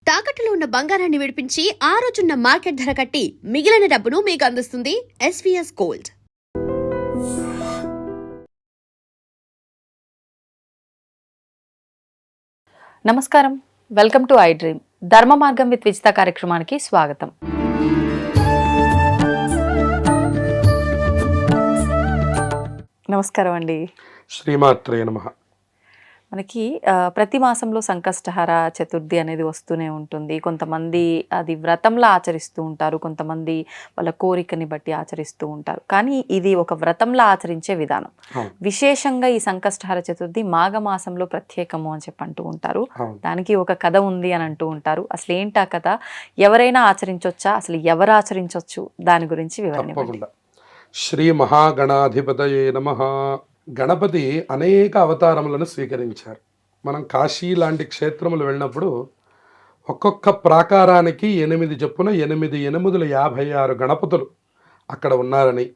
తాకట్టులో ఉన్న బంగారాన్ని విడిపించి ఆ రోజున్న మార్కెట్ ధర కట్టి మిగిలిన డబ్బును మీకు అందిస్తుంది ఎస్వీఎస్ గోల్డ్. నమస్కారం, వెల్కమ్ టు ఐ డ్రీమ్. ధర్మ మార్గం విత్ విజిత కార్యక్రమానికి స్వాగతం. నమస్కారం అండి. శ్రీమాత్రే నమః. మనకి ప్రతి మాసంలో సంకష్టహర చతుర్థి అనేది వస్తూనే ఉంటుంది. కొంతమంది అది వ్రతంలా ఆచరిస్తూ ఉంటారు, కొంతమంది వాళ్ళ కోరికని బట్టి ఆచరిస్తూ ఉంటారు. కానీ ఇది ఒక వ్రతంలా ఆచరించే విధానం. విశేషంగా ఈ సంకష్టహర చతుర్థి మాఘమాసంలో ప్రత్యేకము అని చెప్పి అంటూ ఉంటారు. దానికి ఒక కథ ఉంది అని అంటూ ఉంటారు. అసలు ఏంటి ఆ కథ? ఎవరైనా ఆచరించవచ్చా? అసలు ఎవరు ఆచరించవచ్చు? దాని గురించి వివరణ. శ్రీ మహాగణాధిపతయే నమః. గణపతి అనేక అవతారములను స్వీకరించారు. మనం కాశీ లాంటి క్షేత్రములు వెళ్ళినప్పుడు ఒక్కొక్క ప్రాకారానికి 8 చొప్పున 8,856 గణపతులు అక్కడ ఉన్నారని,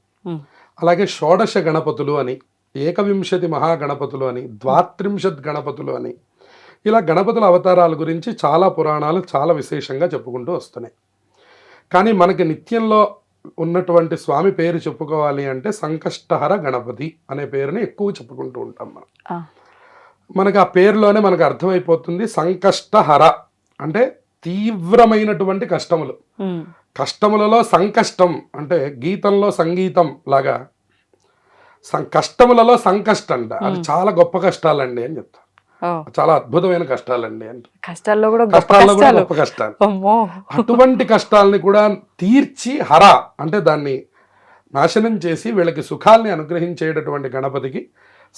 అలాగే షోడశ గణపతులు అని, 21 మహాగణపతులు అని, 32 గణపతులు అని, ఇలా గణపతుల అవతారాల గురించి చాలా పురాణాలు చాలా విశేషంగా చెప్పుకుంటూ వస్తున్నాయి. కానీ మనకి నిత్యంలో ఉన్నటువంటి స్వామి పేరు చెప్పుకోవాలి అంటే సంకష్టహర గణపతి అనే పేరుని ఎక్కువ చెప్పుకుంటూ ఉంటాం మనం. మనకు ఆ పేరులోనే మనకు అర్థమైపోతుంది. సంకష్టహర అంటే తీవ్రమైనటువంటి కష్టములు. కష్టములలో సంకష్టం అంటే గీతంలో సంగీతం లాగా కష్టములలో సంకష్టం అంట. అది చాలా గొప్ప కష్టాలండి అని చెప్తారు. చాలా అద్భుతమైన కష్టాలండి అంటే కష్టాల్లో కూడా గొప్ప కష్టాలు. అటువంటి కష్టాలని కూడా తీర్చి హర అంటే దాన్ని నాశనం చేసి వీళ్ళకి సుఖాల్ని అనుగ్రహించేటటువంటి గణపతికి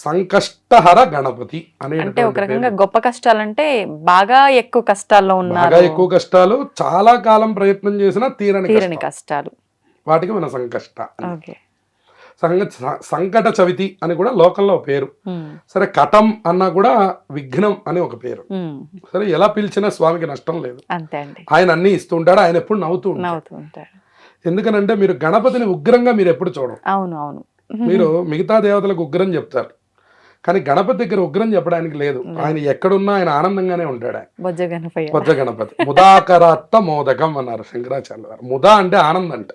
సంకష్టహర గణపతి అనే. ఒక రకంగా గొప్ప కష్టాలంటే బాగా ఎక్కువ కష్టాల్లో ఉన్నారు, బాగా ఎక్కువ కష్టాలు, చాలా కాలం ప్రయత్నం చేసినా తీరని కష్టాలు, వాటికి మన సంకష్ట. సంకట చవితి అని కూడా లోకంలో పేరు. సరే, కటం అన్నా కూడా విఘ్నం అని ఒక పేరు. సరే, ఎలా పిలిచినా స్వామికి నష్టం లేదు. ఆయన అన్ని ఇస్తూ ఉంటాడు. ఆయన ఎప్పుడు నవ్వుతూ ఉంటాడు. ఎందుకనంటే మీరు గణపతిని ఉగ్రంగా మీరు ఎప్పుడు చూడరు. అవును, మీరు మిగతా దేవతలకు ఉగ్రం చెప్తారు, కానీ గణపతి దగ్గర ఉగ్రం చెప్పడానికి లేదు. ఆయన ఎక్కడున్నా ఆయన ఆనందంగానే ఉంటాడు. బొజ్జ గణపతి ముదాకరాత్త మోదకం అన్నారు శంకరాచార్య వారు. ముదా అంటే ఆనందం అంట.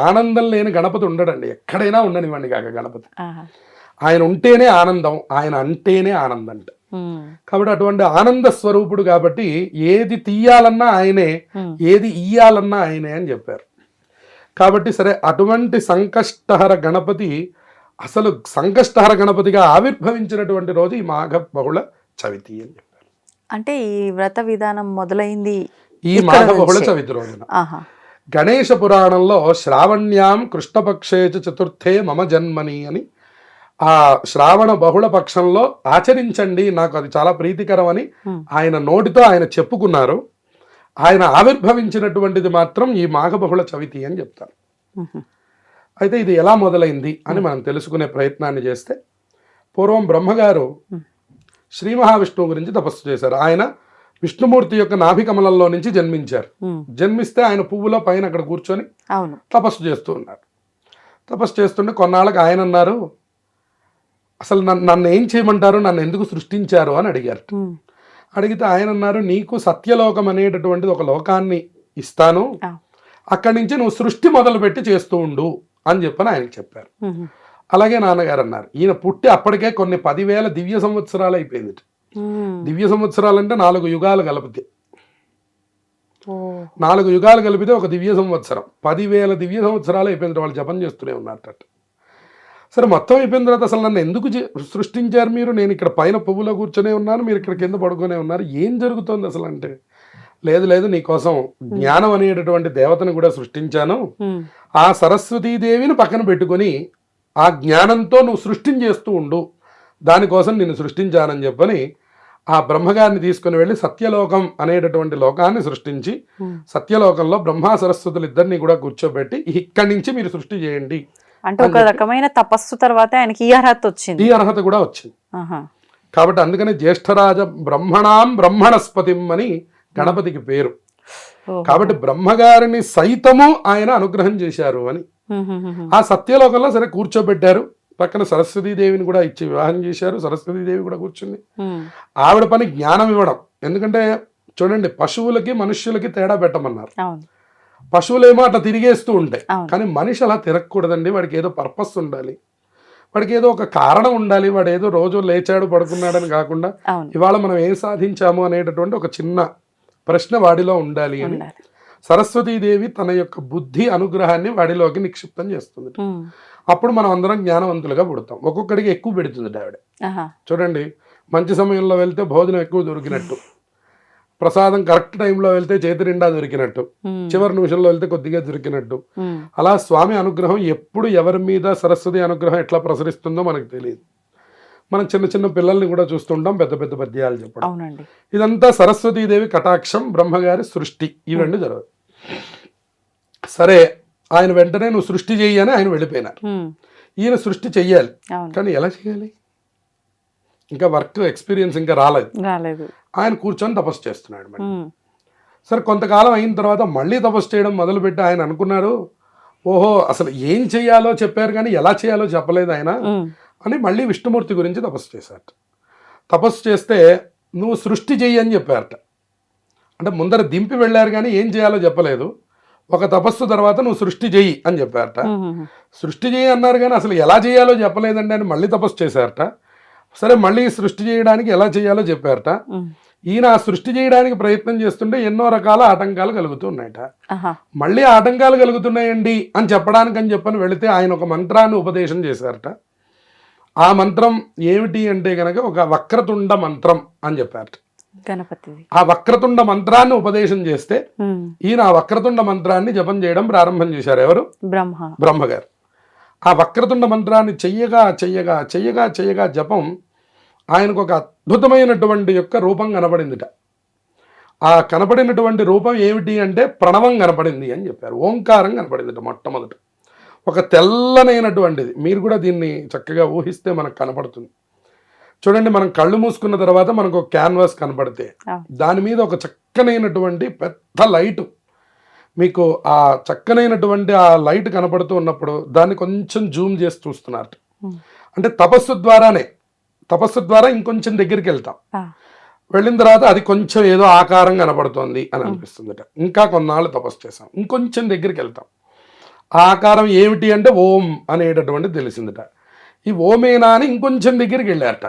ఆనందం లేని గణపతి ఉండడండి. ఎక్కడైనా ఉండనివ్వండి కాక గణపతి. ఆయన ఉంటేనే ఆనందం, ఆయన అంటేనే ఆనందం అంట. కాబట్టి అటువంటి ఆనంద స్వరూపుడు కాబట్టి ఏది తీయాలన్నా ఆయనే, ఏది ఇయ్యాలన్నా ఆయనే అని చెప్పారు. కాబట్టి సరే, అటువంటి సంకష్టహర గణపతి అసలు సంకష్టహర గణపతిగా ఆవిర్భవించినటువంటి రోజు ఈ మాఘ బహుళ చవితి అని చెప్పారు. అంటే ఈ వ్రత విధానం మొదలైంది ఈ మాఘ బహుళ చవితి రోజున. గణేశ పురాణంలో శ్రావణ్యాం కృష్ణపక్షే చతుర్థే మమ జన్మని అని, ఆ శ్రావణ బహుళ పక్షంలో ఆచరించండి, నాకు అది చాలా ప్రీతికరం అని ఆయన నోటితో ఆయన చెప్పుకున్నారు. ఆయన ఆవిర్భవించినటువంటిది మాత్రం ఈ మాఘ బహుళ చవితి అని చెప్తారు. అయితే ఇది ఎలా మొదలైంది అని మనం తెలుసుకునే ప్రయత్నాన్ని చేస్తే, పూర్వం బ్రహ్మగారు శ్రీ మహావిష్ణువు గురించి తపస్సు చేశారు. ఆయన విష్ణుమూర్తి యొక్క నాభికమలంలో నుంచి జన్మించారు. జన్మిస్తే ఆయన పువ్వులో పైన అక్కడ కూర్చొని తపస్సు చేస్తూ ఉన్నారు. తపస్సు చేస్తుంటే కొన్నాళ్ళకి ఆయన అన్నారు, అసలు నన్ను ఏం చేయమంటారు, నన్ను ఎందుకు సృష్టించారు అని అడిగారు. అడిగితే ఆయన అన్నారు, నీకు సత్యలోకం అనేటటువంటిది ఒక లోకాన్ని ఇస్తాను, అక్కడి నుంచి నువ్వు సృష్టి మొదలుపెట్టి చేస్తూ ఉండు అని చెప్పని ఆయనకి చెప్పారు. అలాగే నాన్నగారు అన్నారు. ఈయన పుట్టి అప్పటికే కొన్ని 10,000 దివ్య సంవత్సరాలు అయిపోయింది. దివ్య సంవత్సరాలంటే 4 యుగాలు కలిపితే, 4 యుగాలు కలిపితే ఒక దివ్య సంవత్సరం. 10,000 దివ్య సంవత్సరాలు అయిపోయింది. వాళ్ళు జపం చేస్తూనే ఉన్నట్టు. సరే, మొత్తం అయిపోయిన తర్వాత అసలు నన్ను ఎందుకు సృష్టించారు మీరు? నేను ఇక్కడ పైన పువ్వులో కూర్చొనే ఉన్నాను, మీరు ఇక్కడ కింద పడుకునే ఉన్నారు, ఏం జరుగుతోంది అసలు అంటే, లేదు నీకోసం జ్ఞానం అనేటటువంటి దేవతను కూడా సృష్టించాను, ఆ సరస్వతీదేవిని పక్కన పెట్టుకొని ఆ జ్ఞానంతో నువ్వు సృష్టించేస్తూ ఉండు, దానికోసం నిన్ను సృష్టించానని చెప్పని ఆ బ్రహ్మగారిని తీసుకుని వెళ్ళి సత్యలోకం అనేటటువంటి లోకాన్ని సృష్టించి, సత్యలోకంలో బ్రహ్మ సరస్వతులు ఇద్దరిని కూడా కూర్చోబెట్టి ఇక్కడి నుంచి మీరు సృష్టి చేయండి అంటే ఒక రకమైన తపస్సు తర్వాత ఆయనకి ఈ అర్హత వచ్చింది. ఈ అర్హత కూడా వచ్చింది. కాబట్టి అందుకని జ్యేష్ఠరాజ బ్రహ్మణాం బ్రహ్మణస్పతిం అని గణపతికి పేరు. కాబట్టి బ్రహ్మగారిని సైతము ఆయన అనుగ్రహం చేశారు అని. ఆ సత్యలోకంలో సరే కూర్చోబెట్టారు. పక్కన సరస్వతీదేవిని కూడా ఇచ్చి వివాహం చేశారు. సరస్వతీదేవి కూడా కూర్చుంది. ఆవిడ పని జ్ఞానం ఇవ్వడం. ఎందుకంటే చూడండి, పశువులకి మనుష్యులకి తేడా పెట్టమన్నారు. అవును. పశువులేమో అట్లా తిరిగేస్తూ ఉంటాయి, అవును. కానీ మనిషి అలా తిరగకూడదండి. వాడికి ఏదో పర్పస్ ఉండాలి, వాడికి ఏదో ఒక కారణం ఉండాలి. వాడు ఏదో రోజు లేచాడు పడుకున్నాడని కాకుండా అవును. ఇవాళ మనం ఏం సాధించాము అనేటటువంటి ఒక చిన్న ప్రశ్న వాడిలో ఉండాలి అని ఉండాలి. సరస్వతీదేవి తన యొక్క బుద్ధి అనుగ్రహాన్ని వాడిలోకి నిక్షిప్తం చేస్తుంది. అప్పుడు మనం అందరం జ్ఞానవంతులుగా పుడతాం. ఒక్కొక్కడికి ఎక్కువ పెడుతుంది ఆవిడ. ఆహా. చూడండి, మంచి సమయంలో వెళ్తే భోజనం ఎక్కువ దొరికినట్టు, ప్రసాదం కరెక్ట్ టైంలో వెళ్తే చేతి నిండా దొరికినట్టు, చివరి నిమిషంలో వెళ్తే కొద్దిగా దొరికినట్టు. అలా స్వామి అనుగ్రహం ఎప్పుడు ఎవరి మీద సరస్వతి అనుగ్రహం ఎట్లా ప్రసరిస్తుందో మనకు తెలియదు. మనం చిన్న చిన్న పిల్లల్ని కూడా చూస్తుంటాం పెద్ద పెద్ద పద్యాలు చెప్పడం. అవునండి. ఇదంతా సరస్వతీదేవి కటాక్షం, బ్రహ్మగారి సృష్టి, ఈ రెండు జరగదు. సరే, ఆయన వెంటనే నువ్వు సృష్టి చెయ్యి అని ఆయన వెళ్ళిపోయినారు. ఈయన సృష్టి చెయ్యాలి, కానీ ఎలా చేయాలి? ఇంకా వర్క్ ఎక్స్పీరియన్స్ ఇంకా రాలేదు. ఆయన కూర్చొని తపస్సు చేస్తున్నాడు. మళ్ళీ సరే, కొంతకాలం అయిన తర్వాత మళ్ళీ తపస్సు చేయడం మొదలుపెట్టి ఆయన అనుకున్నారు, ఓహో అసలు ఏం చెయ్యాలో చెప్పారు కానీ ఎలా చేయాలో చెప్పలేదు ఆయన అని మళ్ళీ విష్ణుమూర్తి గురించి తపస్సు చేశారట. తపస్సు చేస్తే నువ్వు సృష్టి చెయ్యి అని చెప్పారట. అంటే ముందర దింపి వెళ్ళారు కానీ ఏం చేయాలో చెప్పలేదు. ఒక తపస్సు తర్వాత నువ్వు సృష్టి చెయ్యి అని చెప్పారట. సృష్టి చెయ్యి అన్నారు కానీ అసలు ఎలా చేయాలో చెప్పలేదండి అని మళ్ళీ తపస్సు చేశారట. సరే, మళ్ళీ సృష్టి చేయడానికి ఎలా చేయాలో చెప్పారట. ఈయన ఆ సృష్టి చేయడానికి ప్రయత్నం చేస్తుంటే ఎన్నో రకాల ఆటంకాలు కలుగుతున్నాయట. మళ్ళీ ఆటంకాలు కలుగుతున్నాయండి అని చెప్పని వెళితే ఆయన ఒక మంత్రాన్ని ఉపదేశం చేశారట. ఆ మంత్రం ఏమిటి అంటే కనుక ఒక వక్రతుండ మంత్రం అని చెప్పారట. గణపతి. ఆ వక్రతుండ మంత్రాన్ని ఉపదేశం చేస్తే ఈయన ఆ వక్రతుండ మంత్రాన్ని జపం చేయడం ప్రారంభం చేశారు. ఎవరు? బ్రహ్మగారు. ఆ వక్రతుండ మంత్రాన్ని చెయ్యగా చెయ్యగా చెయ్యగా చెయ్యగా జపం ఆయనకు ఒక అద్భుతమైనటువంటి యొక్క రూపం కనపడిందిట. ఆ కనపడినటువంటి రూపం ఏమిటి అంటే ప్రణవం కనపడింది అని చెప్పారు. ఓంకారం కనపడిందిట మొట్టమొదట. ఒక తెల్లనైనటువంటిది. మీరు కూడా దీన్ని చక్కగా ఊహిస్తే మనకు కనపడుతుంది. చూడండి, మనం కళ్ళు మూసుకున్న తర్వాత మనకు ఒక క్యాన్వాస్ కనపడితే దాని మీద ఒక చక్కనైనటువంటి పెద్ద లైట్, మీకు ఆ చక్కనైనటువంటి ఆ లైట్ కనపడుతూ ఉన్నప్పుడు దాన్ని కొంచెం జూమ్ చేసి చూస్తున్నారు. అంటే తపస్సు ద్వారా ఇంకొంచెం దగ్గరికి వెళ్తాం. వెళ్ళిన తర్వాత అది కొంచెం ఏదో ఆకారం కనపడుతోంది అని అనిపిస్తుందట. ఇంకా కొన్నాళ్ళు తపస్సు చేసాం, ఇంకొంచెం దగ్గరికి వెళ్తాం. ఆ ఆకారం ఏమిటి అంటే ఓం అనేటటువంటిది తెలిసిందట. ఈ ఓమేనా అని ఇంకొంచెం దగ్గరికి వెళ్ళారట.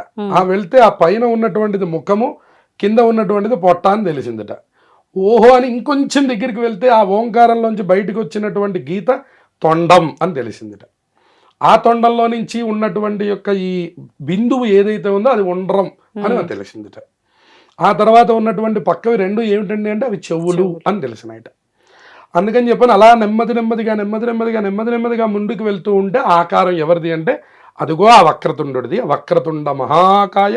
వెళ్తే ఆ పైన ఉన్నటువంటిది ముఖము, కింద ఉన్నటువంటిది పొట్ట అని తెలిసిందట. ఓహో అని ఇంకొంచెం దగ్గరికి వెళ్తే ఆ ఓంకారంలోంచి బయటకు వచ్చినటువంటి గీత తొండం అని తెలిసిందట. ఆ తొండంలో నుంచి ఉన్నటువంటి యొక్క ఈ బిందువు ఏదైతే ఉందో అది ఉండ్రం అని తెలిసిందట. ఆ తర్వాత ఉన్నటువంటి పక్కవి రెండు ఏమిటండి అంటే అవి చెవులు అని తెలిసినాయట. అందుకని చెప్పని అలా నెమ్మదిగా ముందుకు వెళ్తూ ఉంటే ఆకారం ఎవరిది అంటే అదిగో ఆ వక్రతుండుడిది. వక్రతుండ మహాకాయ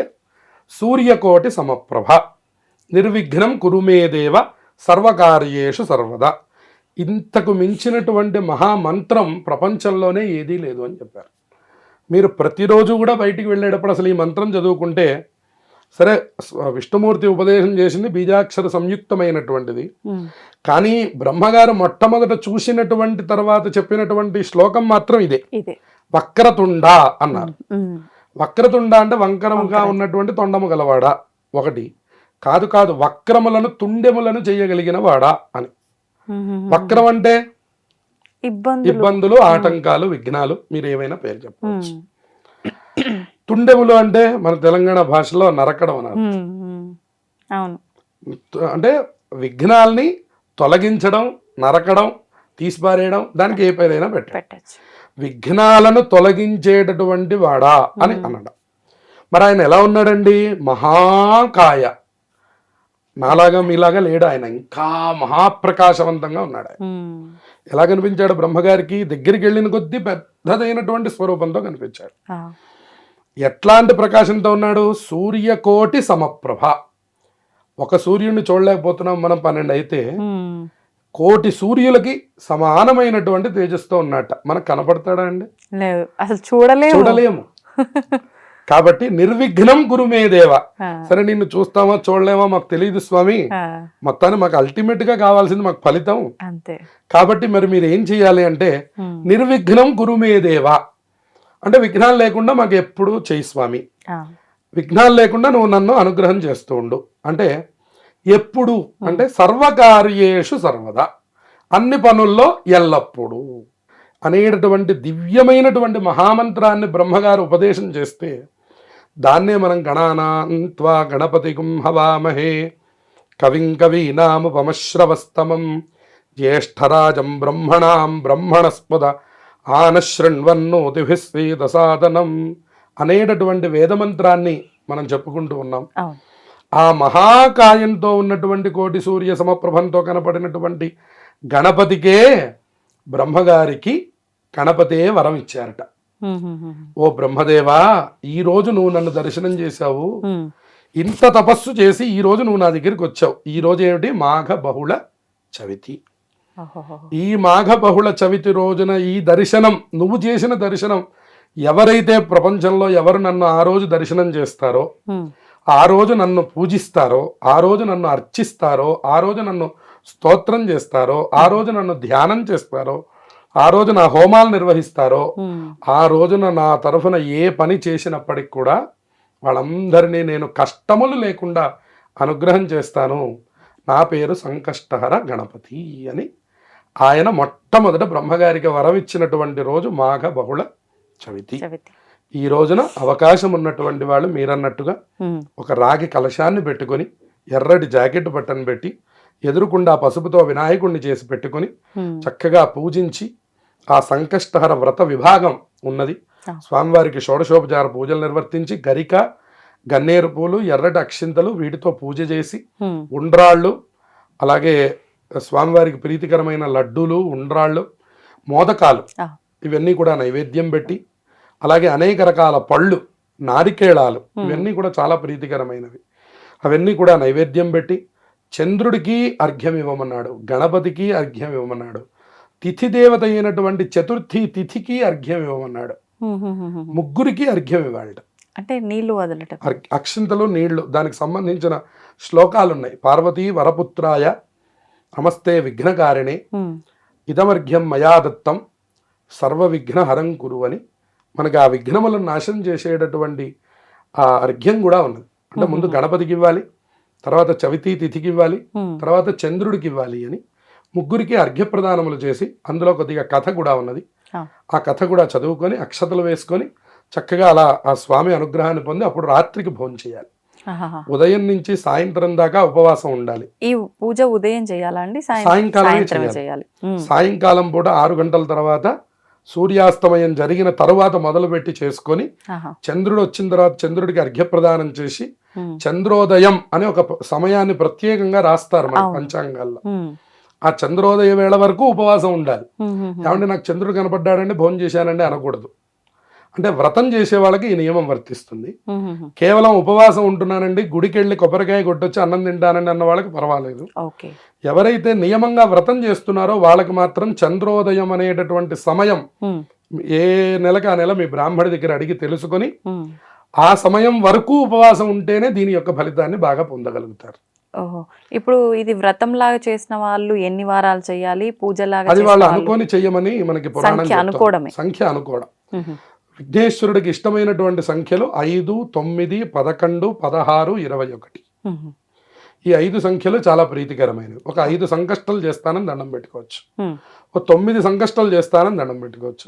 సూర్యకోటి సమప్రభ నిర్విఘ్నం కురుమేదేవ సర్వకార్యేషు సర్వదా. ఇంతకు మించినటువంటి మహామంత్రం ప్రపంచంలోనే ఏదీ లేదు అని చెప్పారు. మీరు ప్రతిరోజు కూడా బయటికి వెళ్ళేటప్పుడు అసలు ఈ మంత్రం చదువుకుంటే, సరే విష్ణుమూర్తి ఉపదేశం చేసింది బీజాక్షర సంయుక్తమైనటువంటిది, కానీ బ్రహ్మగారు మొట్టమొదట చూసినటువంటి తర్వాత చెప్పినటువంటి శ్లోకం మాత్రం ఇదే, వక్రతుండ అన్నారు. వక్రతుండ అంటే వంకరముగా ఉన్నటువంటి తొండము గలవాడా ఒకటి కాదు, వక్రములను తుండెములను చేయగలిగిన వాడా అని. వక్రం అంటే ఇబ్బందులు, ఆటంకాలు, విఘ్నాలు, మీరు ఏమైనా పేరు చెప్పవచ్చు. తుండెములు అంటే మన తెలంగాణ భాషలో నరకడం అన్నారు. అంటే విఘ్నాల్ని తొలగించడం, నరకడం, తీసిపారేయడం, దానికి ఏ పేరైనా పెట్టచ్చు. విఘ్నాలను తొలగించేటటువంటి వాడా అని అన్నాడు. మరి ఆయన ఎలా ఉన్నాడండి? మహాకాయ. నాలాగా మీలాగా లేడు ఆయన, ఇంకా మహాప్రకాశవంతంగా ఉన్నాడు. ఆయన ఎలా కనిపించాడు? బ్రహ్మగారికి దగ్గరికి వెళ్ళిన కొద్దీ పెద్దదైనటువంటి స్వరూపంతో కనిపించాడు. ఎట్లాంటి ప్రకాశంతో ఉన్నాడు? సూర్యకోటి సమప్రభ. ఒక సూర్యుడిని చూడలేకపోతున్నాం మనం, 12 అయితే కోటి సూర్యులకి సమానమైనటువంటి తేజస్తో ఉన్నట్ట. మనకు కనపడతాడా అండి? లేదు, అసలు చూడలేము. కాబట్టి నిర్విఘ్నం గురుమేదేవ. సరే, నిన్ను చూస్తామా చూడలేమా మాకు తెలియదు స్వామి, మొత్తాన్ని మాకు అల్టిమేట్ గా కావాల్సింది మాకు ఫలితం. కాబట్టి మరి మీరు ఏం చెయ్యాలి అంటే నిర్విఘ్నం గురుమేదేవ అంటే విఘ్నాలు లేకుండా మాకు ఎప్పుడు చెయ్యి స్వామి, విఘ్నాలు లేకుండా నువ్వు నన్ను అనుగ్రహం చేస్తూ ఉండు. అంటే ఎప్పుడు అంటే సర్వకార్యేషు సర్వదా, అన్ని పనుల్లో ఎల్లప్పుడూ అనేటటువంటి దివ్యమైనటువంటి మహామంత్రాన్ని బ్రహ్మగారు ఉపదేశం చేస్తే దాన్నే మనం గణానాన్త్వా గణపతిగుం హవామహే కవిం కవీనాముపమశ్రవస్తమం జ్యేష్ఠరాజం బ్రహ్మణాం బ్రహ్మణస్పద ఆనశృణ్వన్నోతిభిస్వేదసాదనం అనేటటువంటి వేదమంత్రాన్ని మనం చెప్పుకుంటూ ఉన్నాం. అవును. ఆ మహాకాయంతో ఉన్నటువంటి కోటి సూర్య సమప్రభంతో కనపడినటువంటి గణపతికే బ్రహ్మగారికి గణపతే వరం ఇచ్చారట. ఓ బ్రహ్మదేవా, ఈ రోజు నువ్వు నన్ను దర్శనం చేశావు, ఇంత తపస్సు చేసి ఈ రోజు నువ్వు నా దగ్గరికి వచ్చావు. ఈ రోజు ఏమిటి? మాఘ బహుళ చవితి. ఈ మాఘ బహుళ చవితి రోజున ఈ దర్శనం, నువ్వు చేసిన దర్శనం, ఎవరైతే ప్రపంచంలో ఎవరు నన్ను ఆ రోజు దర్శనం చేస్తారో, ఆ రోజు నన్ను పూజిస్తారో, ఆ రోజు నన్ను అర్చిస్తారో, ఆ రోజు నన్ను స్తోత్రం చేస్తారో, ఆ రోజు నన్ను ధ్యానం చేస్తారో, ఆ రోజు నా హోమాలు నిర్వహిస్తారో, ఆ రోజున నా తరఫున ఏ పని చేసినప్పటికి కూడా వాళ్ళందరినీ నేను కష్టములు లేకుండా అనుగ్రహం చేస్తాను. నా పేరు సంకష్టహర గణపతి అని ఆయన మొట్టమొదట బ్రహ్మగారికి వరం ఇచ్చినటువంటి రోజు మాఘ బహుళ చవితి. ఈ రోజున అవకాశం ఉన్నటువంటి వాళ్ళు మీరన్నట్టుగా ఒక రాగి కలశాన్ని పెట్టుకొని, ఎర్రటి జాకెట్ బట్టను పెట్టి, ఎదురుకుండా పసుపుతో వినాయకుడిని చేసి పెట్టుకొని చక్కగా పూజించి, ఆ సంకష్టహర వ్రత విభాగం ఉన్నది, స్వామివారికి షోడశోపచార పూజలు నిర్వర్తించి గరిక, గన్నేరు పూలు, ఎర్రటి అక్షింతలు వీటితో పూజ చేసి, ఉండ్రాళ్ళు, అలాగే స్వామివారికి ప్రీతికరమైన లడ్డూలు, ఉండ్రాళ్ళు, మోదకాలు ఇవన్నీ కూడా నైవేద్యం పెట్టి, అలాగే అనేక రకాల పళ్ళు, నారికేళాలు ఇవన్నీ కూడా చాలా ప్రీతికరమైనవి, అవన్నీ కూడా నైవేద్యం పెట్టి చంద్రుడికి అర్ఘ్యం ఇవ్వమన్నాడు, గణపతికి అర్ఘ్యం ఇవ్వమన్నాడు, తిథి దేవత అయినటువంటి చతుర్థి తిథికి అర్ఘ్యం ఇవ్వమన్నాడు, ముగ్గురికి అర్ఘ్యం ఇవ్వాలట. అంటే నీళ్లు వదలటం, అక్షింతలు, నీళ్లు, దానికి సంబంధించిన శ్లోకాలు ఉన్నాయి. పార్వతీ వరపుత్రాయ నమస్తే విఘ్నకారిణే ఇదమర్ఘ్యం మయా దత్తం సర్వ విఘ్న హరం కురు అని మనకి ఆ విఘ్నములను నాశనం చేసేటటువంటి ఆ అర్ఘ్యం కూడా ఉన్నది. అంటే ముందు గణపతికి ఇవ్వాలి, తర్వాత చవితి తిథికి ఇవ్వాలి, తర్వాత చంద్రుడికి ఇవ్వాలి అని ముగ్గురికి అర్ఘ్యప్రదానములు చేసి, అందులో కొద్దిగా కథ కూడా ఉన్నది. ఆ కథ కూడా చదువుకొని అక్షతలు వేసుకొని చక్కగా అలా ఆ స్వామి అనుగ్రహాన్ని పొంది అప్పుడు రాత్రికి భోజనం చేయాలి. ఉదయం నుంచి సాయంత్రం దాకా ఉపవాసం ఉండాలి. ఈ పూజ ఉదయం చేయాలండి? సాయంకాలమే చేయాలి. సాయంకాలం పూట 6 గంటల తర్వాత సూర్యాస్తమయం జరిగిన తరువాత మొదలుపెట్టి చేసుకొని, చంద్రుడు వచ్చిన తర్వాత చంద్రుడికి అర్ఘ్యప్రదానం చేసి, చంద్రోదయం అనే ఒక సమయాన్ని ప్రత్యేకంగా రాస్తారు మన పంచాంగాల్లో. ఆ చంద్రోదయ వేళ వరకు ఉపవాసం ఉండాలి. ఏమంటే నాకు చంద్రుడు కనపడ్డాడండి భోజనం చేశానండి అనకూడదు. అంటే వ్రతం చేసే వాళ్ళకి ఈ నియమం వర్తిస్తుంది. కేవలం ఉపవాసం ఉంటున్నానండి, గుడికి వెళ్ళి కొబ్బరికాయ కొట్టొచ్చి అన్నం తింటానండి అన్న వాళ్ళకి పర్వాలేదు. ఎవరైతే నియమంగా వ్రతం చేస్తున్నారో వాళ్ళకి మాత్రం చంద్రోదయం అనేటటువంటి సమయం ఏ నెలకు ఆ నెల మీ బ్రాహ్మడి దగ్గర అడిగి తెలుసుకొని ఆ సమయం వరకు ఉపవాసం ఉంటేనే దీని యొక్క ఫలితాన్ని బాగా పొందగలుగుతారు. ఓహో, ఇప్పుడు ఇది వ్రతం లాగా చేసిన వాళ్ళు ఎన్ని వారాలు చేయాలి? పూజలాగా అది వాళ్ళు అనుకోని చెయ్యమని మనకి పురాణం అనుకోవడమే, సంఖ్య అనుకోవడం. విఘ్నేశ్వరుడికి ఇష్టమైనటువంటి సంఖ్యలు 5, 9, 11, 16, 21. ఈ 5 సంఖ్యలు చాలా ప్రీతికరమైనవి. ఒక 5 సంకష్టాలు చేస్తానని దండం పెట్టుకోవచ్చు, ఒక 9 సంకష్టాలు చేస్తానని దండం పెట్టుకోవచ్చు,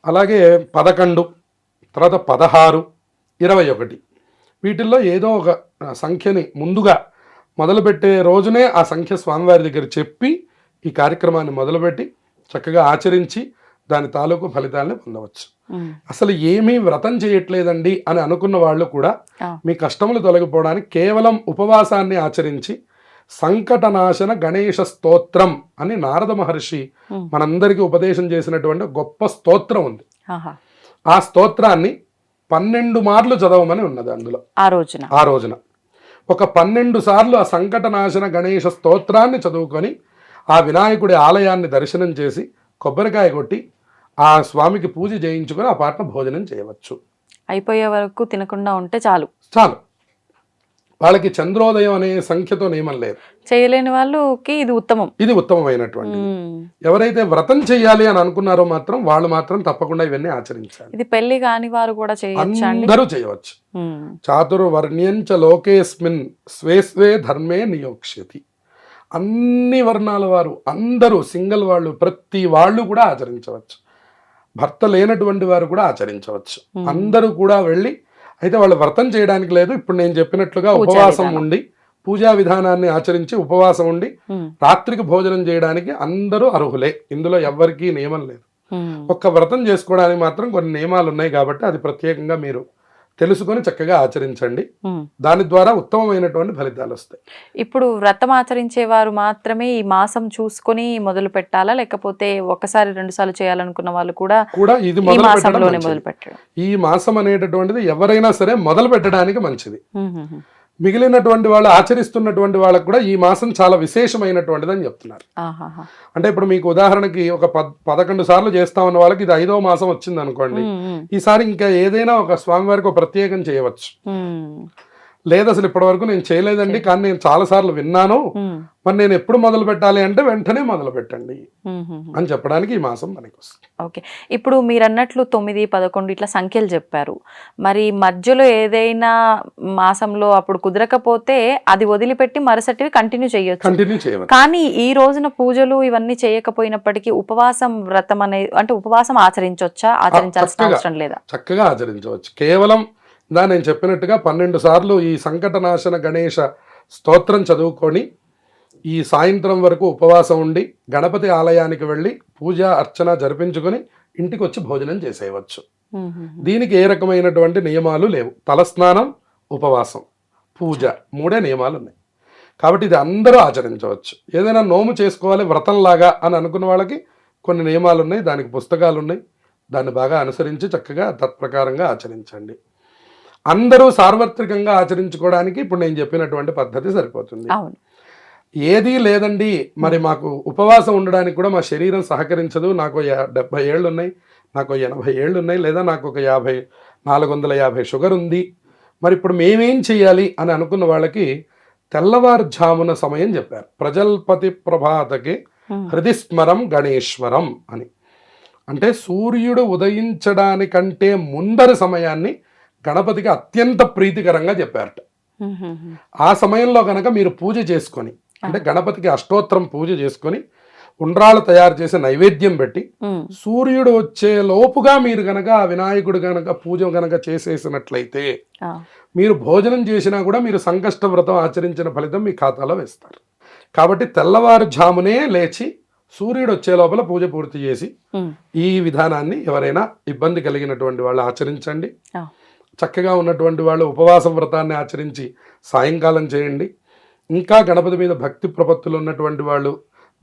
అలాగే 11, తర్వాత 16, 21 వీటిల్లో ఏదో ఒక సంఖ్యని ముందుగా మొదలుపెట్టే రోజునే ఆ సంఖ్య స్వామివారి దగ్గర చెప్పి ఈ కార్యక్రమాన్ని మొదలుపెట్టి చక్కగా ఆచరించి దాని తాలూకు ఫలితాలను పొందవచ్చు. అసలు ఏమీ వ్రతం చేయట్లేదండి అని అనుకున్న వాళ్ళు కూడా మీ కష్టములు తొలగిపోవడానికి కేవలం ఉపవాసాన్ని ఆచరించి సంకటనాశన గణేశ స్తోత్రం అని నారద మహర్షి మనందరికీ ఉపదేశం చేసినటువంటి గొప్ప స్తోత్రం ఉంది. ఆ స్తోత్రాన్ని 12 మార్లు చదవమని ఉన్నది అందులో. ఆ రోజున ఒక 12 సార్లు ఆ సంకటనాశన గణేశ స్తోత్రాన్ని చదువుకొని ఆ వినాయకుడి ఆలయాన్ని దర్శనం చేసి కొబ్బరికాయ కొట్టి ఆ స్వామికి పూజ చేయించుకొని ఆ పాటన భోజనం చేయవచ్చు. అయిపోయే వరకు తినకుండా ఉంటే చాలు. వాళ్ళకి చంద్రోదయం అనే సంఖ్యతో నియమం లేదు. చేయలేని వాళ్ళకి ఇది ఉత్తమం. ఇది ఉత్తమమైనటువంటి. ఉమ్. ఎవరైతే వ్రతం చేయాలి అని అనుకున్నారో మాత్రం వాళ్ళు మాత్రం తప్పకుండా ఇవన్నీ ఆచరించాలి. ఇది పెళ్లి కాని వారు కూడా చేయొచ్చా అండి? అందరూ చేయవచ్చు. ఉమ్. చాతుర్వర్ణ్యంచ లోకేస్మిన్ స్వే స్వే ధర్మే నియోక్ష్యతి. అన్ని వర్ణాల వారు అందరూ సింగిల్ వాళ్ళు ప్రతి వాళ్ళు కూడా ఆచరించవచ్చు. భర్త లేనటువంటి వారు కూడా ఆచరించవచ్చు. అందరూ కూడా వెళ్ళి, అయితే వాళ్ళు వ్రతం చేయడానికి లేదు, ఇప్పుడు నేను చెప్పినట్లుగా ఉపవాసం ఉండి పూజా విధానాన్ని ఆచరించి ఉపవాసం ఉండి రాత్రికి భోజనం చేయడానికి అందరూ అర్హులే. ఇందులో ఎవ్వరికీ నియమం లేదు. ఒక్క వ్రతం చేసుకోవడానికి మాత్రం కొన్ని నియమాలు ఉన్నాయి కాబట్టి అది ప్రత్యేకంగా మీరు తెలుసుకొని చక్కగా ఆచరించండి. దాని ద్వారా ఉత్తమమైనటువంటి ఫలితాలు వస్తాయి. ఇప్పుడు వ్రతం ఆచరించే వారు మాత్రమే ఈ మాసం చూసుకొని మొదలు పెట్టాలా, లేకపోతే ఒకసారి 2 సార్లు చేయాలనుకున్న వాళ్ళు కూడా ఇది ఈ మాసంలోనే మొదలు పెట్టడం? ఈ మాసం అనేటటువంటిది ఎవరైనా సరే మొదలు పెట్టడానికి మంచిది. మిగిలినటువంటి వాళ్ళు ఆచరిస్తున్నటువంటి వాళ్ళకు కూడా ఈ మాసం చాలా విశేషమైనటువంటిది అని చెప్తున్నారు. అంటే ఇప్పుడు మీకు ఉదాహరణకి ఒక 11 సార్లు చేస్తామన్న వాళ్ళకి ఇది 5వ మాసం వచ్చింది అనుకోండి, ఈసారి ఇంకా ఏదైనా ఒక స్వామివారికి ఒక ప్రత్యేకం చేయవచ్చు. లేదు అసలు ఇప్పటి వరకు నేను చేయలేదండి, కానీ నేను చాలా సార్లు విన్నాను, మరి నేను ఎప్పుడు మొదలు పెట్టాలి అంటే వెంటనే మొదలు పెట్టండి అని చెప్పడానికి ఈ మాసం మనకి వస్తుంది. ఓకే, ఇప్పుడు మీరు అన్నట్లు 9, 11 ఇట్లా సంఖ్యలు చెప్పారు. మరి మధ్యలో ఏదైనా మాసంలో అప్పుడు కుదరకపోతే అది వదిలిపెట్టి మరుసటివి కంటిన్యూ చేయొచ్చు. కానీ ఈ రోజున పూజలు ఇవన్నీ చేయకపోయినప్పటికీ ఉపవాసం వ్రతం అనేది, అంటే ఉపవాసం ఆచరించవచ్చా, ఆచరించాల్సిన అవసరం లేదా? చక్కగా ఆచరించవచ్చు. కేవలం నేను చెప్పినట్టుగా 12 సార్లు ఈ సంకటనాశన గణేష స్తోత్రం చదువుకొని ఈ సాయంత్రం వరకు ఉపవాసం ఉండి గణపతి ఆలయానికి వెళ్ళి పూజ అర్చన జరిపించుకొని ఇంటికి వచ్చి భోజనం చేసేయవచ్చు. దీనికి ఏ రకమైనటువంటి నియమాలు లేవు. తలస్నానం, ఉపవాసం, పూజ 3 నియమాలు ఉన్నాయి. కాబట్టి ఇది అందరూ ఆచరించవచ్చు. ఏదైనా నోము చేసుకోవాలి వ్రతంలాగా అని అనుకున్న వాళ్ళకి కొన్ని నియమాలు ఉన్నాయి, దానికి పుస్తకాలు ఉన్నాయి. దాన్ని బాగా అనుసరించి చక్కగా తత్ప్రకారంగా ఆచరించండి. అందరూ సార్వత్రికంగా ఆచరించుకోవడానికి ఇప్పుడు నేను చెప్పినటువంటి పద్ధతి సరిపోతుంది. ఏదీ లేదండి, మరి మాకు ఉపవాసం ఉండడానికి కూడా మా శరీరం సహకరించదు, నాకు 70 ఏళ్ళు ఉన్నాయి, నాకు 80 ఏళ్ళు ఉన్నాయి, లేదా నాకు ఒక 450 షుగర్ ఉంది, మరి ఇప్పుడు మేమేం చెయ్యాలి అని అనుకున్న వాళ్ళకి తెల్లవారుజామున సమయం చెప్పారు. ప్రజల్పతి ప్రభాతకి హృదిస్మరం గణేశ్వరం అని. అంటే సూర్యుడు ఉదయించడానికంటే ముందరి సమయాన్ని గణపతికి అత్యంత ప్రీతికరంగా చెప్పారట. ఆ సమయంలో కనుక మీరు పూజ చేసుకొని, అంటే గణపతికి అష్టోత్తరం పూజ చేసుకొని ఉండ్రాలు తయారు చేసి నైవేద్యం పెట్టి సూర్యుడు వచ్చే లోపుగా మీరు గనక ఆ వినాయకుడు గనక పూజ గనక చేసేసినట్లయితే మీరు భోజనం చేసినా కూడా మీరు సంకష్ట వ్రతం ఆచరించిన ఫలితం మీ ఖాతాలో వేస్తారు. కాబట్టి తెల్లవారుజామునే లేచి సూర్యుడు వచ్చే లోపల పూజ పూర్తి చేసి ఈ విధానాన్ని ఎవరైనా ఇబ్బంది కలిగినటువంటి వాళ్ళు ఆచరించండి. చక్కగా ఉన్నటువంటి వాళ్ళు ఉపవాస వ్రతాన్ని ఆచరించి సాయంకాలం చేయండి. ఇంకా గణపతి మీద భక్తి ప్రపత్తులు ఉన్నటువంటి వాళ్ళు,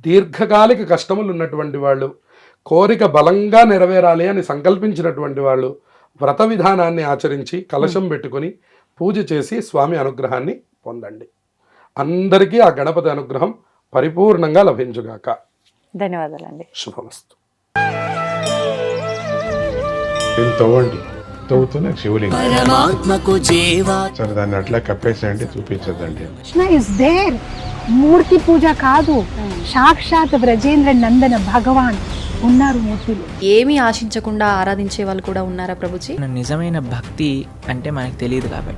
దీర్ఘకాలిక కష్టములు ఉన్నటువంటి వాళ్ళు, కోరిక బలంగా నెరవేరాలి అని సంకల్పించినటువంటి వాళ్ళు వ్రత విధానాన్ని ఆచరించి కలశం పెట్టుకొని పూజ చేసి స్వామి అనుగ్రహాన్ని పొందండి. అందరికీ ఆ గణపతి అనుగ్రహం పరిపూర్ణంగా లభించుగాక. ధన్యవాదాలండి. శుభమస్తు. తవ్వండి, తవ్వుతూనే శివలింగం. పరమాత్మకు జీవా. సరే దాన్ని అట్లా కప్పేసేయండి, చూపించదండి. Krishna is there. మూర్తి పూజ కాదు, సాక్షాత్ బ్రజేంద్ర నందన భగవాన్ ఉన్నారు మూర్తిలో. ఏమీ ఆశించకుండా ఆరాధించే వాళ్ళు కూడా ఉన్నారా ప్రభుజీ? నిజమైన భక్తి అంటే మనకు తెలియదు కాబట్టి